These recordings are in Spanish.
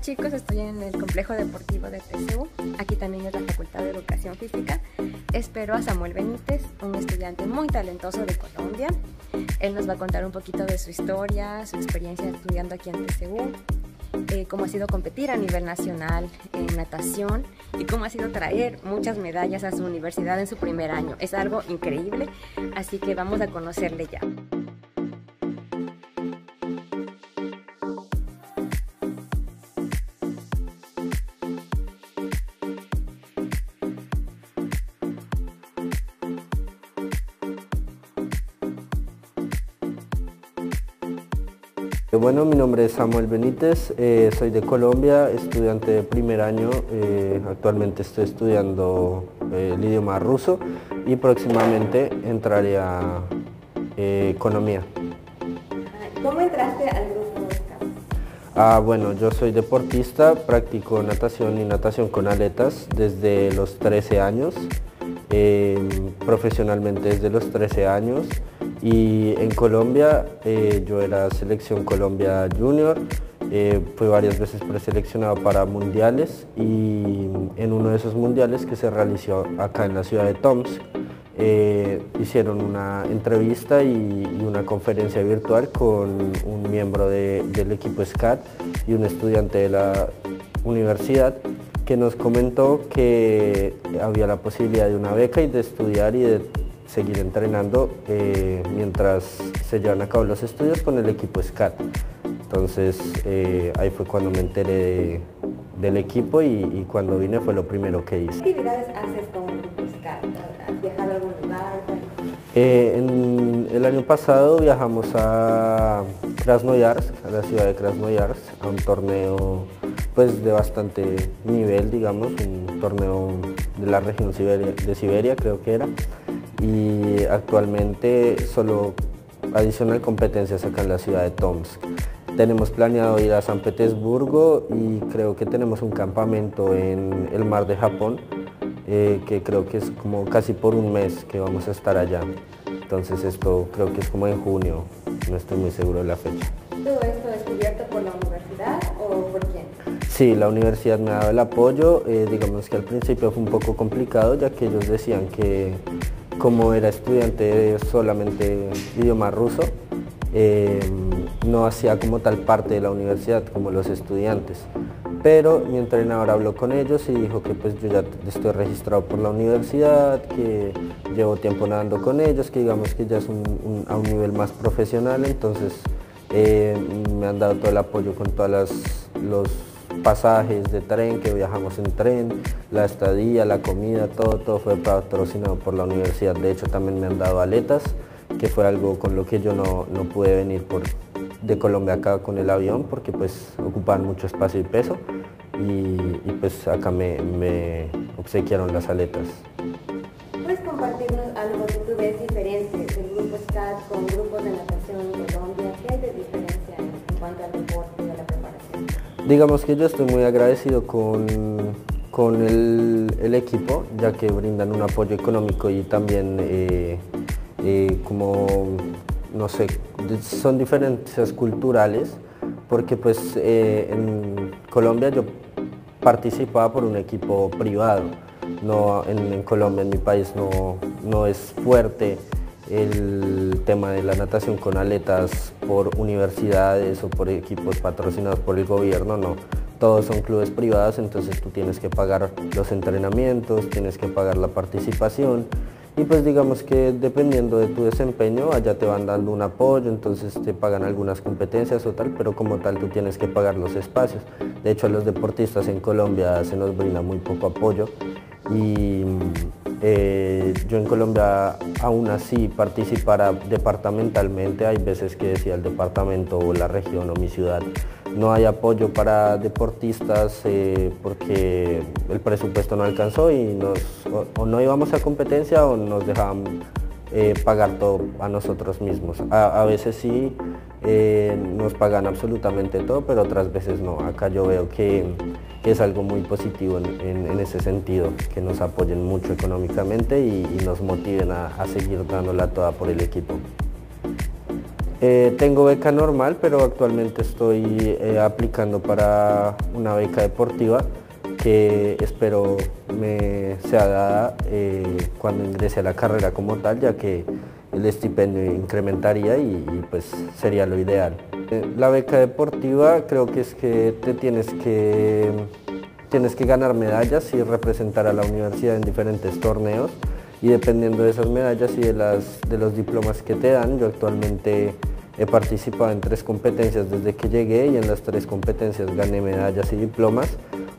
chicos, estoy en el complejo deportivo de TCU. Aquí también es la Facultad de Educación Física. Espero a Samuel Benítez, un estudiante muy talentoso de Colombia. Él nos va a contar un poquito de su historia, su experiencia estudiando aquí en TCU, cómo ha sido competir a nivel nacional en natación y cómo ha sido traer muchas medallas a su universidad en su primer año. Es algo increíble, así que vamos a conocerle ya. Bueno, mi nombre es Samuel Benítez, soy de Colombia, estudiante de primer año, actualmente estoy estudiando el idioma ruso y próximamente entraré a economía. ¿Cómo entraste al grupo SCAT? Bueno, yo soy deportista, practico natación y natación con aletas desde los 13 años, profesionalmente desde los 13 años. Y en Colombia yo era selección Colombia Junior, fui varias veces preseleccionado para mundiales y en uno de esos mundiales que se realizó acá en la ciudad de Tomsk, hicieron una entrevista y una conferencia virtual con un miembro del equipo SCAT y un estudiante de la universidad que nos comentó que había la posibilidad de una beca y de estudiar y de seguir entrenando mientras se llevan a cabo los estudios con el equipo SCAT. Entonces ahí fue cuando me enteré del equipo y cuando vine fue lo primero que hice. ¿Qué actividades haces con el grupo SCAT? ¿Has viajado a algún lugar? El año pasado viajamos a Krasnoyarsk, a la ciudad de Krasnoyarsk, a un torneo pues de bastante nivel, digamos, un torneo de la región de Siberia creo que era. Y actualmente solo adicional competencias acá en la ciudad de Tomsk. Tenemos planeado ir a San Petersburgo y creo que tenemos un campamento en el mar de Japón, que creo que es como casi por un mes que vamos a estar allá. Entonces esto creo que es como en junio, no estoy muy seguro de la fecha. ¿Todo esto es cubierto por la universidad o por quién? Sí, la universidad me ha dado el apoyo, digamos que al principio fue un poco complicado ya que ellos decían que como era estudiante de solamente idioma ruso, no hacía como tal parte de la universidad como los estudiantes. Pero mi entrenador habló con ellos y dijo que pues yo ya estoy registrado por la universidad, que llevo tiempo nadando con ellos, que digamos que ya es a un nivel más profesional, entonces me han dado todo el apoyo con todos los pasajes de tren, que viajamos en tren, la estadía, la comida, todo fue patrocinado por la universidad. De hecho también me han dado aletas, que fue algo con lo que yo no pude venir de Colombia acá con el avión porque pues ocupaban mucho espacio y peso y pues acá me obsequiaron las aletas. ¿Puedes compartirnos algo que tú ves diferente del grupo SCAT con grupos de natación en Colombia? ¿Qué hay de diferencia en cuanto al deporte y a la preparación? Digamos que yo estoy muy agradecido con el equipo, ya que brindan un apoyo económico y también como, no sé, son diferencias culturales, porque pues en Colombia yo participaba por un equipo privado, no, en Colombia, en mi país, no es fuerte el tema de la natación con aletas por universidades o por equipos patrocinados por el gobierno, no. Todos son clubes privados, entonces tú tienes que pagar los entrenamientos, tienes que pagar la participación y pues digamos que dependiendo de tu desempeño allá te van dando un apoyo, entonces te pagan algunas competencias o tal, pero como tal tú tienes que pagar los espacios. De hecho a los deportistas en Colombia se nos brinda muy poco apoyo y yo en Colombia aún así participara departamentalmente, hay veces que decía el departamento o la región o mi ciudad, no hay apoyo para deportistas porque el presupuesto no alcanzó y o no íbamos a competencia o nos dejaban pagar todo a nosotros mismos. A veces sí nos pagan absolutamente todo, pero otras veces no. Acá yo veo que es algo muy positivo en ese sentido, que nos apoyen mucho económicamente y nos motiven a seguir dándola toda por el equipo. Tengo beca normal, pero actualmente estoy aplicando para una beca deportiva que espero me sea dada cuando ingrese a la carrera como tal, ya que el estipendio incrementaría y pues sería lo ideal. La beca deportiva creo que es que tienes que ganar medallas y representar a la universidad en diferentes torneos, y dependiendo de esas medallas y de los diplomas que te dan, yo actualmente he participado en 3 competencias desde que llegué y en las 3 competencias gané medallas y diplomas.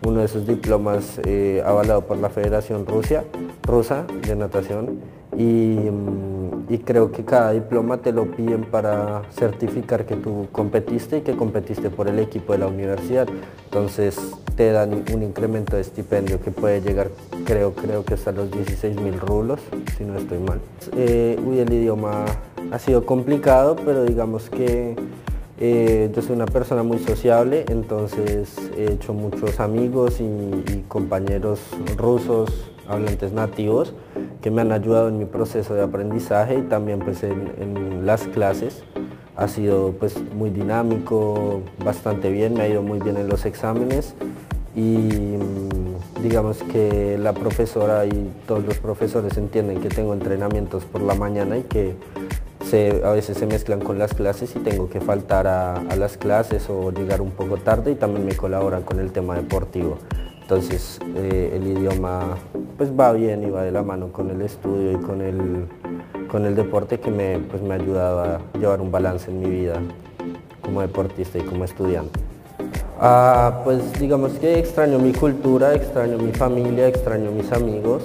Uno de esos diplomas avalado por la Federación Rusa de Natación, y creo que cada diploma te lo piden para certificar que tú competiste y que competiste por el equipo de la universidad. Entonces te dan un incremento de estipendio que puede llegar, creo que hasta los 16.000 rublos, si no estoy mal. El idioma ha sido complicado, pero digamos que yo soy una persona muy sociable, entonces he hecho muchos amigos y compañeros rusos, hablantes nativos, que me han ayudado en mi proceso de aprendizaje, y también pues en las clases. Ha sido pues muy dinámico, bastante bien, me ha ido muy bien en los exámenes, y digamos que la profesora y todos los profesores entienden que tengo entrenamientos por la mañana y que a veces se mezclan con las clases y tengo que faltar a las clases o llegar un poco tarde, y también me colaboran con el tema deportivo. Entonces el idioma pues va bien y va de la mano con el estudio y con el deporte, que me ha ayudado a llevar un balance en mi vida como deportista y como estudiante. Pues digamos que extraño mi cultura, extraño mi familia, extraño mis amigos,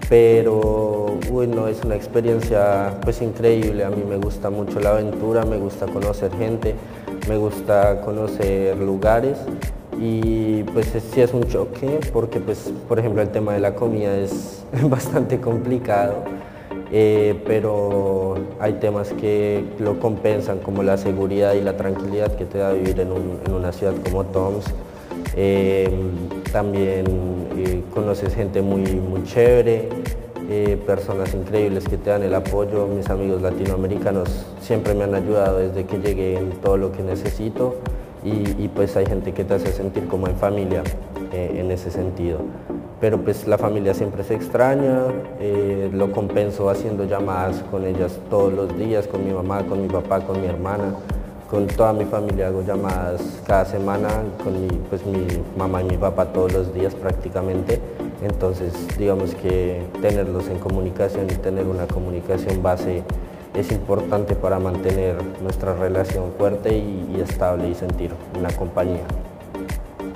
pero no, es una experiencia pues increíble. A mí me gusta mucho la aventura, me gusta conocer gente, me gusta conocer lugares, y pues sí es un choque porque pues por ejemplo el tema de la comida es bastante complicado, pero hay temas que lo compensan, como la seguridad y la tranquilidad que te da vivir en una ciudad como Tomsk. También conoces gente muy chévere, personas increíbles que te dan el apoyo. Mis amigos latinoamericanos siempre me han ayudado desde que llegué en todo lo que necesito, y pues hay gente que te hace sentir como en familia en ese sentido. Pero pues la familia siempre se extraña, lo compenso haciendo llamadas con ellas todos los días, con mi mamá, con mi papá, con mi hermana. Con toda mi familia hago llamadas cada semana, con mi mamá y mi papá todos los días prácticamente. Entonces digamos que tenerlos en comunicación y tener una comunicación base es importante para mantener nuestra relación fuerte y estable, y sentir una compañía.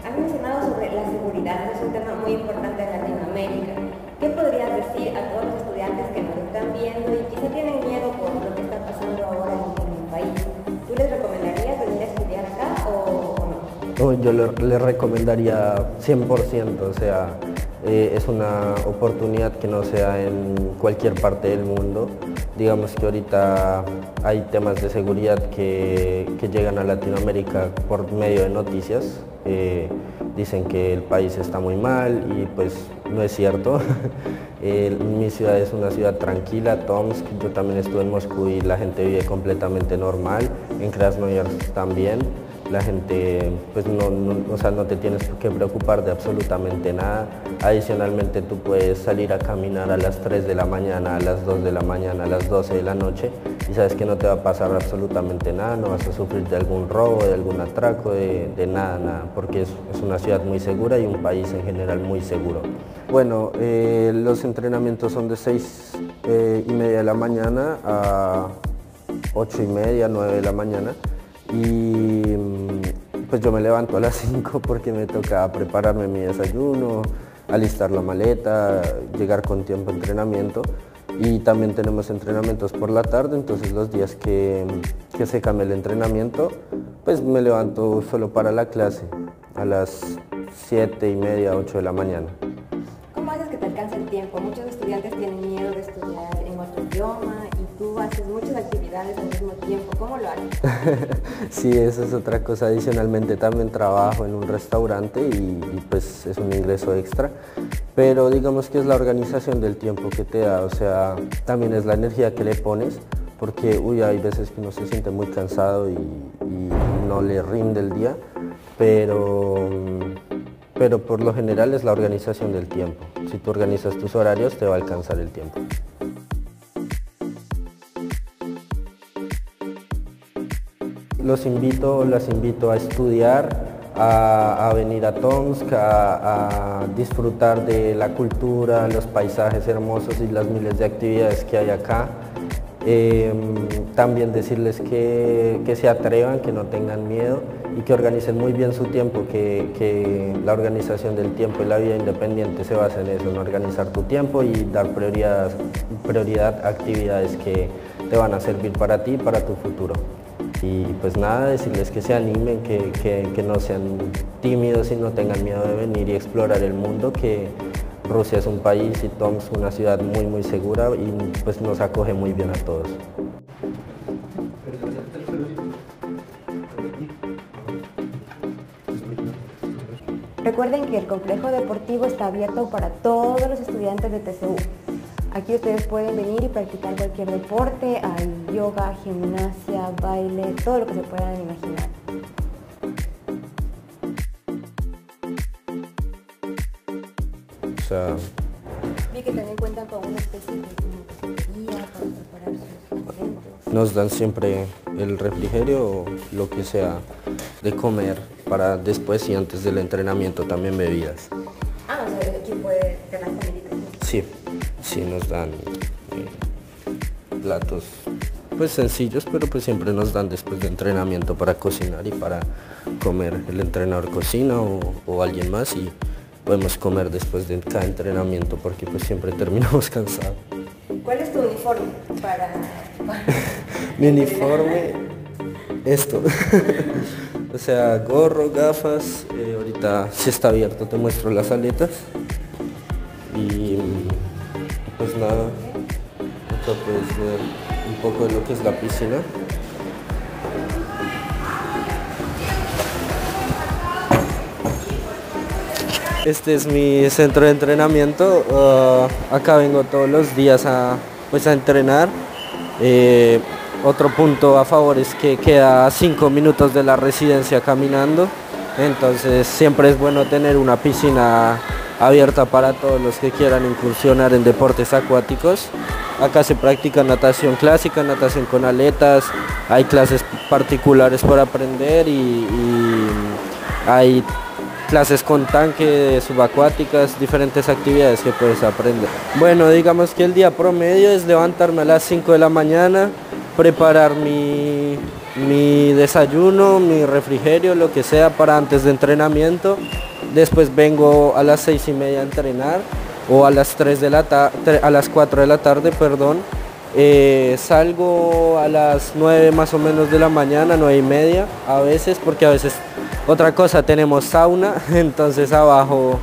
Has mencionado sobre la seguridad, es un tema muy importante en Latinoamérica. ¿Qué podrías decir a todos los estudiantes que nos están viendo y quizá tienen miedo por lo que está pasando ahora en el país? ¿Tú les recomendarías venir a estudiar acá o no? Yo les recomendaría 100%, o sea, es una oportunidad que no sea en cualquier parte del mundo. Digamos que ahorita hay temas de seguridad que llegan a Latinoamérica por medio de noticias. Dicen que el país está muy mal, y pues no es cierto. Mi ciudad es una ciudad tranquila, Tomsk. Yo también estuve en Moscú y la gente vive completamente normal. En Krasnoyarsk también. La gente pues no te tienes que preocupar de absolutamente nada. Adicionalmente tú puedes salir a caminar a las 3 de la mañana, a las 2 de la mañana, a las 12 de la noche, y sabes que no te va a pasar absolutamente nada, no vas a sufrir de algún robo, de algún atraco, de nada, porque es una ciudad muy segura y un país en general muy seguro. Bueno, los entrenamientos son de 6:30 de la mañana a 8:30, 9 de la mañana. Y pues yo me levanto a las 5 porque me toca prepararme mi desayuno, alistar la maleta, llegar con tiempo a entrenamiento, y también tenemos entrenamientos por la tarde. Entonces los días que se cambia el entrenamiento, pues me levanto solo para la clase a las 7:30, 8 de la mañana. ¿Cómo haces que te alcance el tiempo? Muchos estudiantes tienen miedo de estudiar en otro idioma y tú haces muchas actividades al mismo tiempo. ¿Cómo lo haces? Sí, eso es otra cosa. Adicionalmente también trabajo en un restaurante y pues es un ingreso extra, pero digamos que es la organización del tiempo que te da, o sea, también es la energía que le pones, porque hay veces que uno se siente muy cansado y no le rinde el día, pero por lo general es la organización del tiempo. Si tú organizas tus horarios te va a alcanzar el tiempo. Las invito a estudiar, a venir a Tomsk, a disfrutar de la cultura, los paisajes hermosos y las miles de actividades que hay acá. También decirles que se atrevan, que no tengan miedo y que organicen muy bien su tiempo, que la organización del tiempo y la vida independiente se basa en eso, en organizar tu tiempo y dar prioridad a actividades que te van a servir para ti y para tu futuro. Y pues nada, decirles que se animen, que no sean tímidos y no tengan miedo de venir y explorar el mundo, que Rusia es un país y Tomsk una ciudad muy muy segura y pues nos acoge muy bien a todos. Recuerden que el complejo deportivo está abierto para todos los estudiantes de TCU. Aquí ustedes pueden venir y practicar cualquier deporte, hay yoga, gimnasia, baile, todo lo que se puedan imaginar. Vi que también cuentan con una especie de cafetería para preparar sus alimentos. Nos dan siempre el refrigerio o lo que sea de comer para después y antes del entrenamiento, también bebidas. Ah, o sea, aquí puede tener comida. Sí, nos dan platos pues sencillos, pero pues siempre nos dan después de entrenamiento para cocinar y para comer. El entrenador cocina o alguien más y podemos comer después de cada entrenamiento porque pues siempre terminamos cansados. ¿Cuál es tu uniforme para Mi uniforme, esto. O sea, gorro, gafas, ahorita sí está abierto, te muestro las aletas. Y pues nada, acá puedes ver un poco de lo que es la piscina. Este es mi centro de entrenamiento, acá vengo todos los días a entrenar. Otro punto a favor es que queda a 5 minutos de la residencia caminando, entonces siempre es bueno tener una piscina abierta para todos los que quieran incursionar en deportes acuáticos. Acá se practica natación clásica, natación con aletas, hay clases particulares para aprender y hay clases con tanque, subacuáticas, diferentes actividades que puedes aprender. Bueno, digamos que el día promedio es levantarme a las 5 de la mañana, preparar mi desayuno, mi refrigerio, lo que sea para antes de entrenamiento. Después vengo a las 6:30 a entrenar o a las 4 de la tarde, perdón. Salgo a las 9 más o menos de la mañana, 9:30 a veces, porque a veces otra cosa tenemos sauna, entonces abajo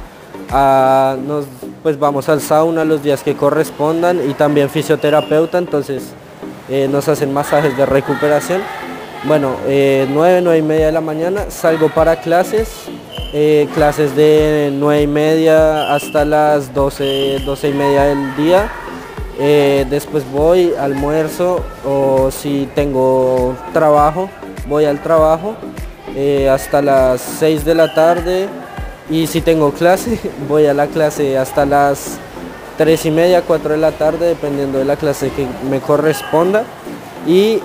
pues vamos al sauna los días que correspondan y también fisioterapeuta, entonces nos hacen masajes de recuperación. Bueno, 9:30 de la mañana salgo para clases de 9:30 hasta las 12:30 del día. Después voy, almuerzo o si tengo trabajo, voy al trabajo hasta las 6 de la tarde y si tengo clase, voy a la clase hasta las 3:30, 4 de la tarde, dependiendo de la clase que me corresponda. Y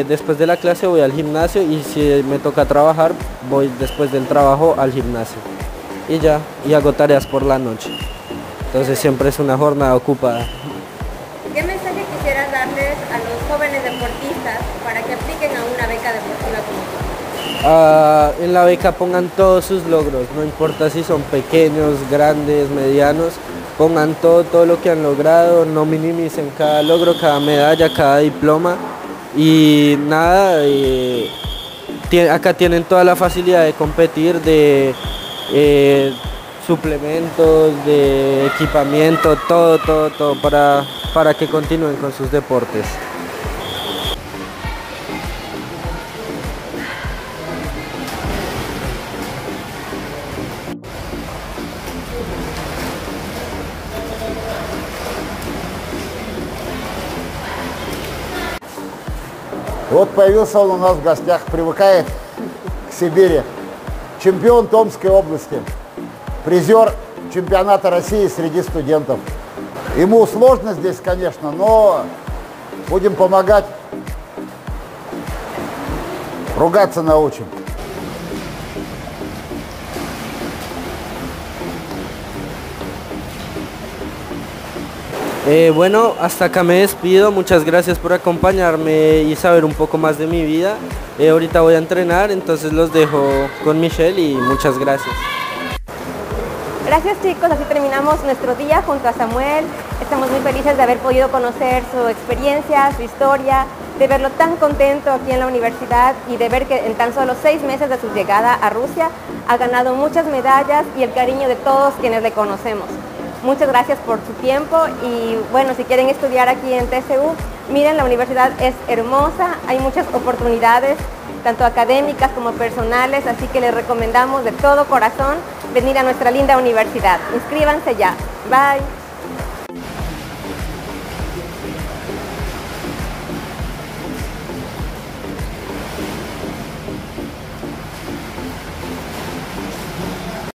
después de la clase voy al gimnasio y si me toca trabajar, voy después del trabajo al gimnasio. Y ya, y hago tareas por la noche. Entonces siempre es una jornada ocupada. ¿Qué mensaje quisieras darles a los jóvenes deportistas para que apliquen a una beca deportiva como tú? En la beca pongan todos sus logros, no importa si son pequeños, grandes, medianos, pongan todo lo que han logrado, no minimicen cada logro, cada medalla, cada diploma y nada, acá tienen toda la facilidad de competir, de suplementos, de equipamiento, todo para que continúen con sus deportes. Вот появился он у нас в гостях, привыкает к Сибири. Чемпион Томской области, призер чемпионата России среди студентов. Ему сложно здесь, конечно, но будем помогать. Ругаться научим. Bueno, hasta acá me despido, muchas gracias por acompañarme y saber un poco más de mi vida. Ahorita voy a entrenar, entonces los dejo con Michelle y muchas gracias. Gracias chicos, así terminamos nuestro día junto a Samuel. Estamos muy felices de haber podido conocer su experiencia, su historia, de verlo tan contento aquí en la universidad y de ver que en tan solo 6 meses de su llegada a Rusia ha ganado muchas medallas y el cariño de todos quienes le conocemos. Muchas gracias por su tiempo y bueno, si quieren estudiar aquí en TSU, miren, la universidad es hermosa, hay muchas oportunidades, tanto académicas como personales, así que les recomendamos de todo corazón venir a nuestra linda universidad. Inscríbanse ya. Bye.